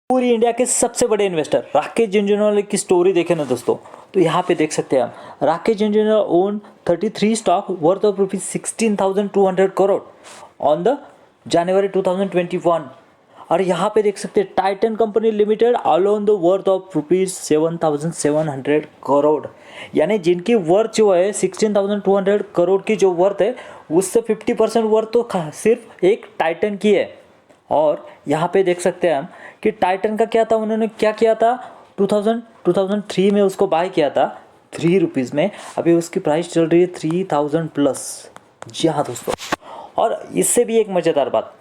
पूरी इंडिया के सबसे बड़े इन्वेस्टर राकेश झुंझुनवाला की स्टोरी देखें ना दोस्तों, तो यहाँ पे देख सकते हैं हम Rakesh Jhunjhunwala own 33 stock worth of rupees 16,200 crore on the January 2021। और यहाँ पे देख सकते हैं Titan company limited alone the worth of rupees 7,700 crore, यानी जिनकी वर्थ जो है 16,200 करोड़ की जो वर्थ है उससे 50% वर्थ तो सिर्फ एक टाइटन की है। और यहाँ पे देख सकते हैं हम कि टाइटन का क्या था, उन्होंने क्या किया था 2003 में उसको बाय किया था 3 रुपीज़ में, अभी उसकी प्राइस चल रही है 3,000 प्लस। जी हाँ दोस्तों, और इससे भी एक मज़ेदार बात,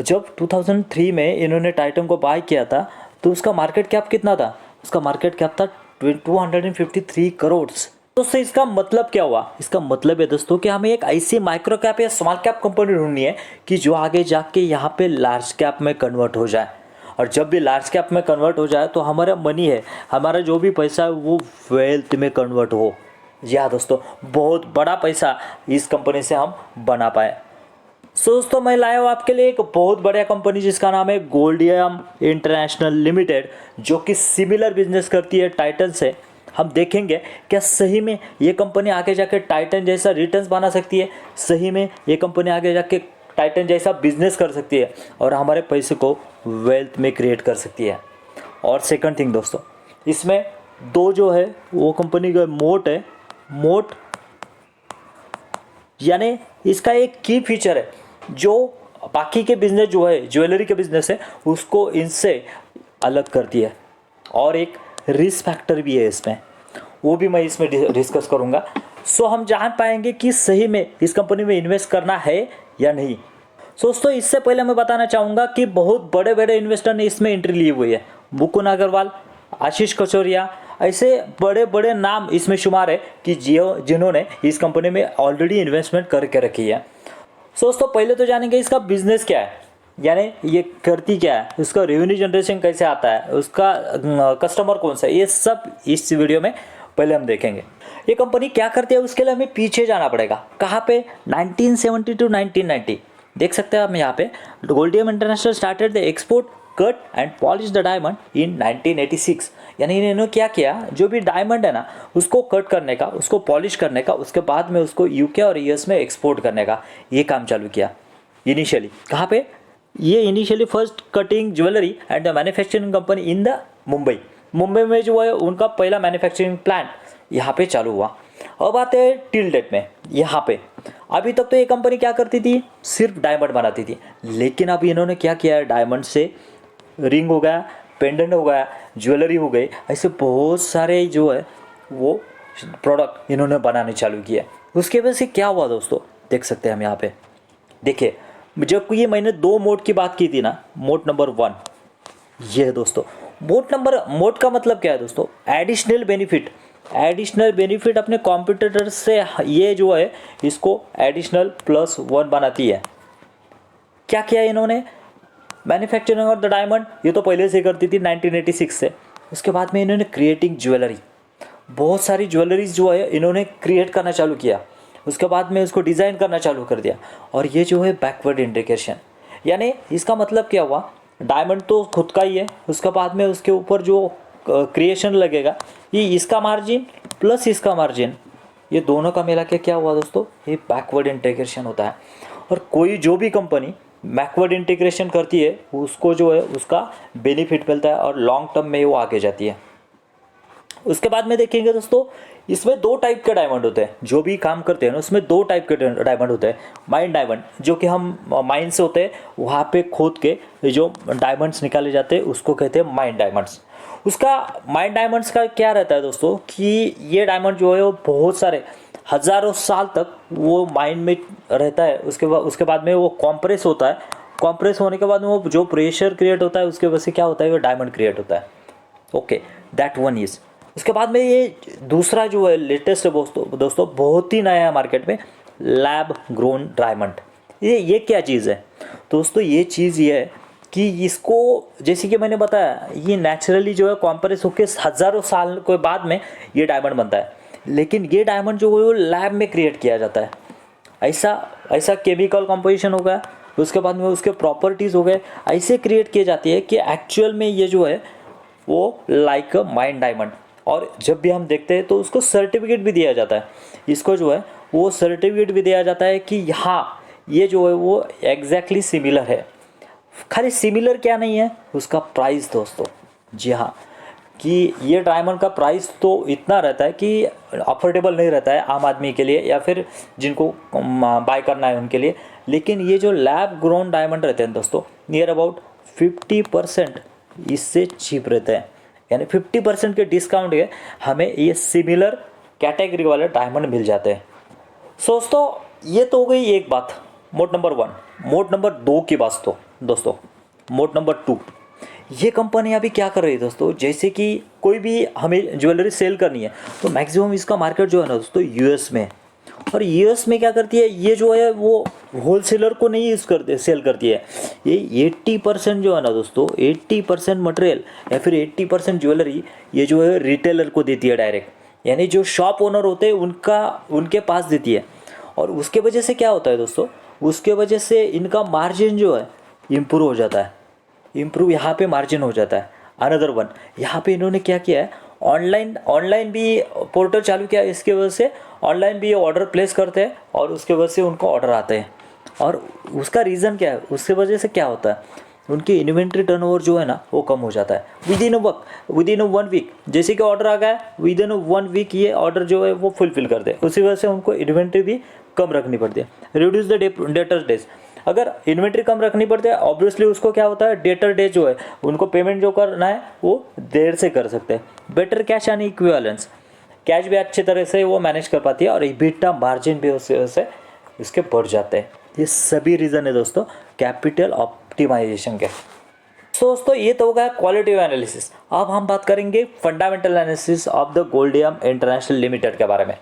जब 2003 में इन्होंने टाइटन को बाय किया था तो उसका मार्केट कैप कितना था, उसका मार्केट कैप था 253 करोड़। दोस्तों इसका मतलब क्या हुआ, इसका मतलब है दोस्तों कि हमें एक ऐसी माइक्रो कैप या स्मॉल कैप कंपनी ढूंढनी है कि जो आगे जाके यहाँ पे लार्ज कैप में कन्वर्ट हो जाए। और जब भी लार्ज कैप में कन्वर्ट हो जाए तो हमारा मनी है, हमारा जो भी पैसा है वो वेल्थ में कन्वर्ट हो। जी हाँ दोस्तों, बहुत बड़ा पैसा इस कंपनी से हम बना पाए। दोस्तों मैं लाया हूँ आपके लिए एक बहुत बढ़िया कंपनी जिसका नाम है गोल्डियम इंटरनेशनल लिमिटेड, जो कि सिमिलर बिजनेस करती है टाइटन से। हम देखेंगे क्या सही में ये कंपनी आगे जाके टाइटन जैसा रिटर्न्स बना सकती है, सही में ये कंपनी आगे जाके टाइटन जैसा बिजनेस कर सकती है और हमारे पैसे को वेल्थ में क्रिएट कर सकती है। और सेकंड थिंग दोस्तों, इसमें दो जो है वो कंपनी का मोट है, मोट यानी इसका एक की फीचर है जो बाकी के बिजनेस जो है ज्वेलरी के बिजनेस है उसको इनसे अलग करती है। और एक रिस्क फैक्टर भी है इसमें, वो भी मैं इसमें डिस्कस करूँगा। सो हम जान पाएंगे कि सही में इस कंपनी में इन्वेस्ट करना है या नहीं। दोस्तों इससे पहले मैं बताना चाहूँगा कि बहुत बड़े बड़े इन्वेस्टर ने इसमें एंट्री ली हुई है, मुकुंद अग्रवाल, आशीष कचोरिया, ऐसे बड़े बड़े नाम इसमें शुमार है कि जिन्होंने इस कंपनी में ऑलरेडी इन्वेस्टमेंट करके रखी है। दोस्तों पहले तो जानेंगे इसका बिजनेस क्या है, यानी ये करती क्या है, उसका रेवेन्यू जनरेशन कैसे आता है, उसका कस्टमर कौन सा है, ये सब इस वीडियो में पहले हम देखेंगे। ये कंपनी क्या करती है उसके लिए हमें पीछे जाना पड़ेगा। कहाँ पे, 1970 टू 1990 देख सकते हैं हम यहाँ पे। Goldiam international started the export cut and polish the diamond in 1986, यानी इन्होंने क्या किया, जो भी डायमंड है ना उसको कट करने का, उसको पॉलिश करने का, उसके बाद में उसको यूके और यूएस में एक्सपोर्ट करने का ये काम चालू किया इनिशियली। कहाँ पे, ये initially first cutting jewellery and the manufacturing company in the Mumbai में जो है उनका पहला मैन्युफैक्चरिंग प्लांट यहाँ पे चालू हुआ। अब आते हैं टिल डेट में। यहाँ पे अभी तक तो ये कंपनी क्या करती थी, सिर्फ डायमंड बनाती थी, लेकिन अभी इन्होंने क्या किया है, डायमंड से रिंग हो गया, पेंडेंट हो गया, ज्वेलरी हो गई, ऐसे बहुत सारे जो है वो प्रोडक्ट इन्होंने बनाने चालू किया। उसके वजह से क्या हुआ दोस्तों, देख सकते हैं हम यहाँ पे। देखिए जब ये मैंने दो मोड की बात की थी ना, मोड नंबर 1 ये है दोस्तों। मोड का मतलब क्या है दोस्तों, एडिशनल बेनिफिट अपने कॉम्पिटिटर से ये जो है इसको एडिशनल +1 बनाती है। क्या किया इन्होंने, मैन्युफैक्चरिंग ऑफ द डायमंड ये तो पहले से करती थी 1986 से। उसके बाद में इन्होंने क्रिएटिंग ज्वेलरी, बहुत सारी ज्वेलरीज जो है इन्होंने क्रिएट करना चालू किया। उसके बाद में उसको डिज़ाइन करना चालू कर दिया। और ये जो है बैकवर्ड इंटीग्रेशन, यानी इसका मतलब क्या हुआ, डायमंड तो खुद का ही है, उसके बाद में उसके ऊपर जो क्रिएशन लगेगा ये इसका मार्जिन प्लस इसका मार्जिन, ये दोनों का मिला के क्या हुआ दोस्तों, ये बैकवर्ड इंटीग्रेशन होता है। और कोई जो भी कंपनी बैकवर्ड इंटीग्रेशन करती है उसको जो है उसका बेनिफिट मिलता है और लॉन्ग टर्म में वो आगे जाती है। उसके बाद में देखेंगे दोस्तों, इसमें 2 टाइप के डायमंड होते हैं, जो भी काम करते हैं ना उसमें 2 टाइप के डायमंड होते हैं। माइन डायमंड जो कि हम माइन से होते हैं, वहाँ पे खोद के जो डायमंड्स निकाले जाते हैं उसको कहते हैं माइन डायमंड्स। उसका माइन डायमंड्स का क्या रहता है दोस्तों कि ये डायमंड जो है वो बहुत सारे हज़ारों साल तक वो माइन में रहता है। उसके बाद में वो कॉम्प्रेस होता है, कॉम्प्रेस होने के बाद में वो जो प्रेशर क्रिएट होता है उसके वजह से क्या होता है, वो डायमंड क्रिएट होता है। Okay, that one is. उसके बाद में ये दूसरा जो है लेटेस्ट है दोस्तों बहुत ही नया है मार्केट में, लैब ग्रोन डायमंड। ये क्या चीज़ है दोस्तों, ये चीज़ ये है कि इसको जैसे कि मैंने बताया ये नेचुरली जो है कॉम्प्रेस होकर हज़ारों साल के बाद में ये डायमंड बनता है, लेकिन ये डायमंड जो है वो लैब में क्रिएट किया जाता है। ऐसा केमिकल कंपोजिशन होगा, उसके बाद में उसके प्रॉपर्टीज़ हो गए, ऐसे क्रिएट किए जाती है कि एक्चुअल में ये जो है वो लाइक अ माइन डायमंड। और जब भी हम देखते हैं तो उसको सर्टिफिकेट भी दिया जाता है, इसको जो है वो सर्टिफिकेट भी दिया जाता है कि हाँ ये जो है वो एग्जैक्टली सिमिलर है। खाली सिमिलर क्या नहीं है, उसका प्राइस दोस्तों, जी हाँ, कि ये डायमंड का प्राइस तो इतना रहता है कि अफोर्डेबल नहीं रहता है आम आदमी के लिए या फिर जिनको बाय करना है उनके लिए। लेकिन ये जो लैब ग्रोन डायमंड रहते हैं दोस्तों, नियर अबाउट 50% इससे चीप रहते हैं, यानी 50% के डिस्काउंट के हमें ये सिमिलर कैटेगरी वाले डायमंड मिल जाते हैं। सो दोस्तों ये तो हो गई एक बात, मोड नंबर 1। मोड नंबर 2 की बात तो दोस्तों, मोड नंबर 2, ये कंपनी अभी क्या कर रही है दोस्तों, जैसे कि कोई भी हमें ज्वेलरी सेल करनी है तो मैक्सिमम इसका मार्केट जो है ना दोस्तों यूएस में। और यूएस में क्या करती है, ये जो है वो होलसेलर को नहीं यूज़ करते, सेल करती है। ये 80% जो है ना दोस्तों, 80% मटेरियल या फिर 80% ज्वेलरी ये जो है रिटेलर को देती है डायरेक्ट, यानी जो शॉप ओनर होते हैं उनके पास देती है। और उसके वजह से क्या होता है दोस्तों, उसके वजह से इनका मार्जिन जो है इम्प्रूव हो जाता है, इम्प्रूव यहाँ पे मार्जिन हो जाता है। अनदर वन, यहाँ पे इन्होंने क्या किया है, ऑनलाइन भी पोर्टल चालू किया, इसके वजह से ऑनलाइन भी ये ऑर्डर प्लेस करते हैं और उसके वजह से उनको ऑर्डर आते हैं। और उसका रीज़न क्या है, उसके वजह से क्या होता है, उनकी इन्वेंट्री टर्नओवर जो है ना वो कम हो जाता है विद इन 1 वीक। जैसे कि ऑर्डर आ गया विद इन 1 वीक ये ऑर्डर जो है वो फुलफिल कर दे, उसी वजह से उनको इन्वेंट्री भी कम रखनी पड़ती है। रिड्यूस द डेटर डेज, अगर इन्वेंट्री कम रखनी पड़ती है ऑब्वियसली उसको क्या होता है, डेटर डे जो है उनको पेमेंट जो करना है वो देर से कर सकते हैं। Better cash and equivalence, cash भी अच्छी तरह से वो मैनेज कर पाती है और EBITDA मार्जिन भी उससे उसके बढ़ जाते हैं। ये सभी रीज़न है दोस्तों कैपिटल ऑप्टिमाइजेशन के। तो दोस्तों ये तो हो गया क्वालिटेटिव एनालिसिस। अब हम बात करेंगे fundamental analysis of the Goldiam international limited के बारे में।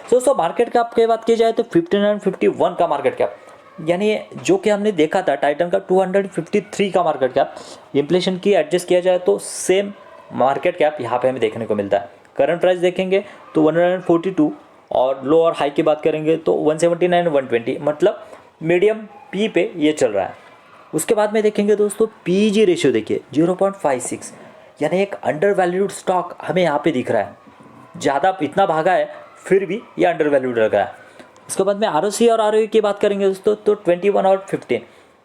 दोस्तों मार्केट कैप की बात की जाए तो 1551 का मार्केट कैप, यानी जो कि हमने देखा था टाइटन का 253 का मार्केट कैप, इन्फ्लेशन की एडजस्ट किया जाए तो सेम मार्केट कैप यहाँ पे हमें देखने को मिलता है। करंट प्राइस देखेंगे तो 142 और लो और हाई की बात करेंगे तो 179 120, मतलब मीडियम पी पे ये चल रहा है। उसके बाद में देखेंगे दोस्तों PEG रेशियो देखिए 0.56, यानी एक अंडर वैल्यूड स्टॉक हमें यहाँ पे दिख रहा है, ज़्यादा इतना भागा है फिर भी ये अंडर वैल्यूड लग रहा है। उसके बाद में ROC और ROE की बात करेंगे दोस्तों तो 21 और 15,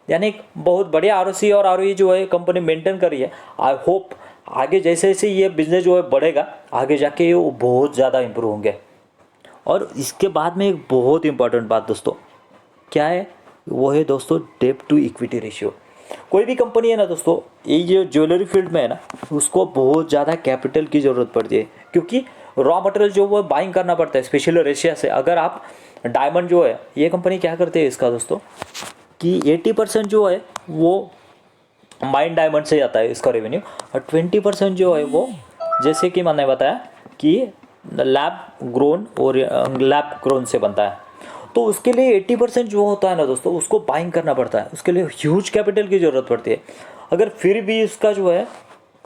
यानी एक बहुत बढ़िया ROC और ROE जो है कंपनी मेंटेन कर रही है। आई होप आगे जैसे जैसे ये बिजनेस जो है बढ़ेगा आगे जाके वो बहुत ज़्यादा इम्प्रूव होंगे। और इसके बाद में एक बहुत इंपॉर्टेंट बात दोस्तों क्या है, वो है दोस्तों डेट टू इक्विटी रेशियो। कोई भी कंपनी है ना दोस्तों, ये जो ज्वेलरी फील्ड में है ना, उसको बहुत ज़्यादा कैपिटल की ज़रूरत पड़ती है, क्योंकि रॉ मटेरियल जो वो बाइंग करना पड़ता है स्पेशली रशिया से। अगर आप डायमंड जो है, ये कंपनी क्या करते हैं इसका दोस्तों कि 80% जो है वो माइन डायमंड से आता है इसका रेवेन्यू, और 20% जो है वो जैसे कि मैंने बताया कि लैब ग्रोन से बनता है। तो उसके लिए 80% जो होता है ना दोस्तों उसको बाइंग करना पड़ता है, उसके लिए ह्यूज कैपिटल की ज़रूरत पड़ती है। अगर फिर भी इसका जो है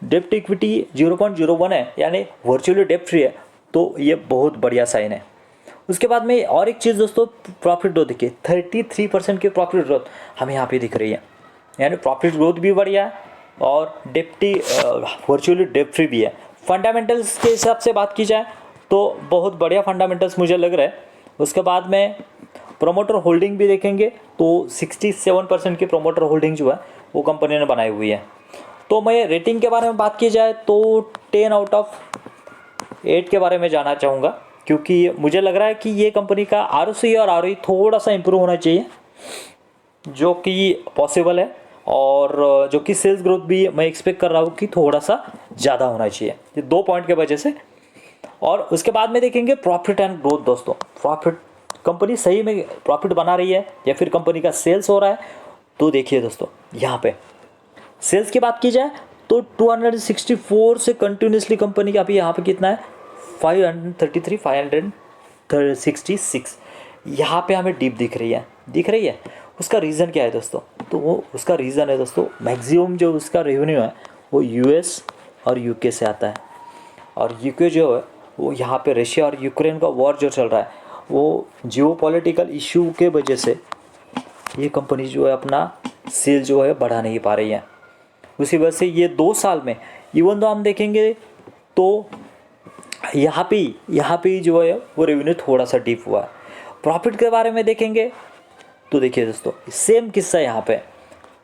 डेप्ट इक्विटी 0.01 है, यानी वर्चुअली डेप्ट फ्री है, तो ये बहुत बढ़िया साइन है। उसके बाद में और एक चीज़ दोस्तों, प्रॉफिट ग्रोथ देखिए 33% की प्रॉफिट ग्रोथ हमें यहाँ पे दिख रही है, यानी प्रॉफिट ग्रोथ भी बढ़िया है और वर्चुअली डेप्ट फ्री भी है। फंडामेंटल्स के हिसाब से बात की जाए तो बहुत बढ़िया फंडामेंटल्स मुझे लग रहा है। उसके बाद में प्रोमोटर होल्डिंग भी देखेंगे तो 67% की प्रोमोटर होल्डिंग जो है वो कंपनी ने बनाई हुई है। तो मैं रेटिंग के बारे में बात की जाए तो 10 आउट ऑफ 8 के बारे में जानना चाहूँगा, क्योंकि मुझे लग रहा है कि ये कंपनी का ROC और ROE थोड़ा सा इम्प्रूव होना चाहिए, जो कि पॉसिबल है, और जो कि सेल्स ग्रोथ भी मैं एक्सपेक्ट कर रहा हूँ कि थोड़ा सा ज़्यादा होना चाहिए, ये 2 पॉइंट के वजह से। और उसके बाद में देखेंगे प्रॉफिट एंड ग्रोथ दोस्तों, प्रॉफिट कंपनी सही में प्रॉफिट बना रही है या फिर कंपनी का सेल्स हो रहा है। तो देखिए दोस्तों यहाँ पे सेल्स की बात की जाए तो 264 से कंटिन्यूसली कंपनी का अभी यहाँ पे कितना है 533 566, यहाँ पे हमें डीप दिख रही है। उसका रीज़न क्या है दोस्तों, तो वो उसका रीज़न है दोस्तों मैक्सिमम जो उसका रेवेन्यू है वो US और UK से आता है, और UK जो है वो यहाँ पे रशिया और यूक्रेन का वॉर जो चल रहा है वो जियोपॉलिटिकल इशू के वजह से ये कंपनी जो है अपना सेल जो है बढ़ा नहीं पा रही है। उसी वजह से ये 2 साल में इवन तो हम देखेंगे तो यहाँ पे जो है वो रेवेन्यू थोड़ा सा डिप हुआ है। प्रॉफिट के बारे में देखेंगे तो देखिए दोस्तों सेम किस्सा यहाँ पे,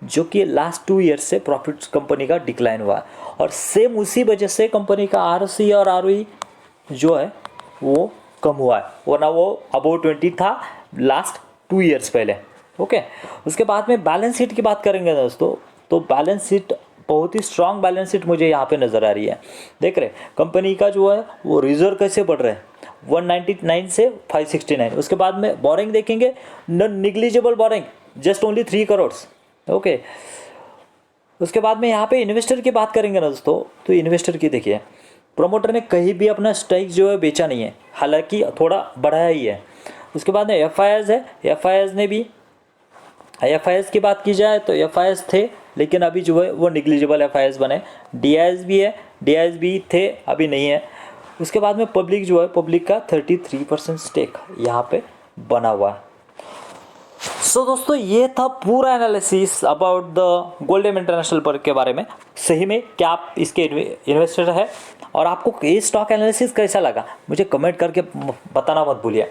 जो कि लास्ट 2 ईयर्स से प्रॉफिट कंपनी का डिक्लाइन हुआ है और सेम उसी वजह से कंपनी का ROC और ROE जो है वो कम हुआ है, वरना वो अबाउट 20 था लास्ट 2 ईयर्स पहले। ओके, उसके बाद में बैलेंस शीट की बात करेंगे दोस्तों, तो बैलेंस शीट बहुत ही स्ट्रांग बैलेंस शीट मुझे यहाँ पे नज़र आ रही है। देख रहे कंपनी का जो है वो रिजर्व कैसे बढ़ रहे हैं 199 से 569। उसके बाद में बोरिंग देखेंगे, non negligible boring just only 3 crore. Okay, उसके बाद में यहाँ पे इन्वेस्टर की बात करेंगे ना दोस्तों, तो इन्वेस्टर की देखिए प्रोमोटर ने कहीं भी अपना स्टेक जो है बेचा नहीं है, हालांकि थोड़ा बढ़ाया ही है। उसके बाद में FIS है, FIS ने भी FIS की बात की जाए तो FIS थे लेकिन अभी जो है वो निग्लिजिबल FIS बने। DIS भी है, DIS भी थे अभी नहीं है। उसके बाद में पब्लिक जो है, पब्लिक का 33% स्टेक यहाँ पे बना हुआ है। सो दोस्तों ये था पूरा एनालिसिस अबाउट द गोल्डम इंटरनेशनल पर के बारे में। सही में क्या आप इसके इन्वेस्टर है और आपको ये स्टॉक एनालिसिस कैसा लगा मुझे कमेंट करके बताना मत भूलिए।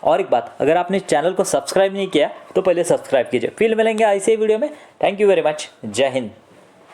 और एक बात, अगर आपने चैनल को सब्सक्राइब नहीं किया तो पहले सब्सक्राइब कीजिए। फिर मिलेंगे ऐसे वीडियो में। Thank you very much. जय हिंद।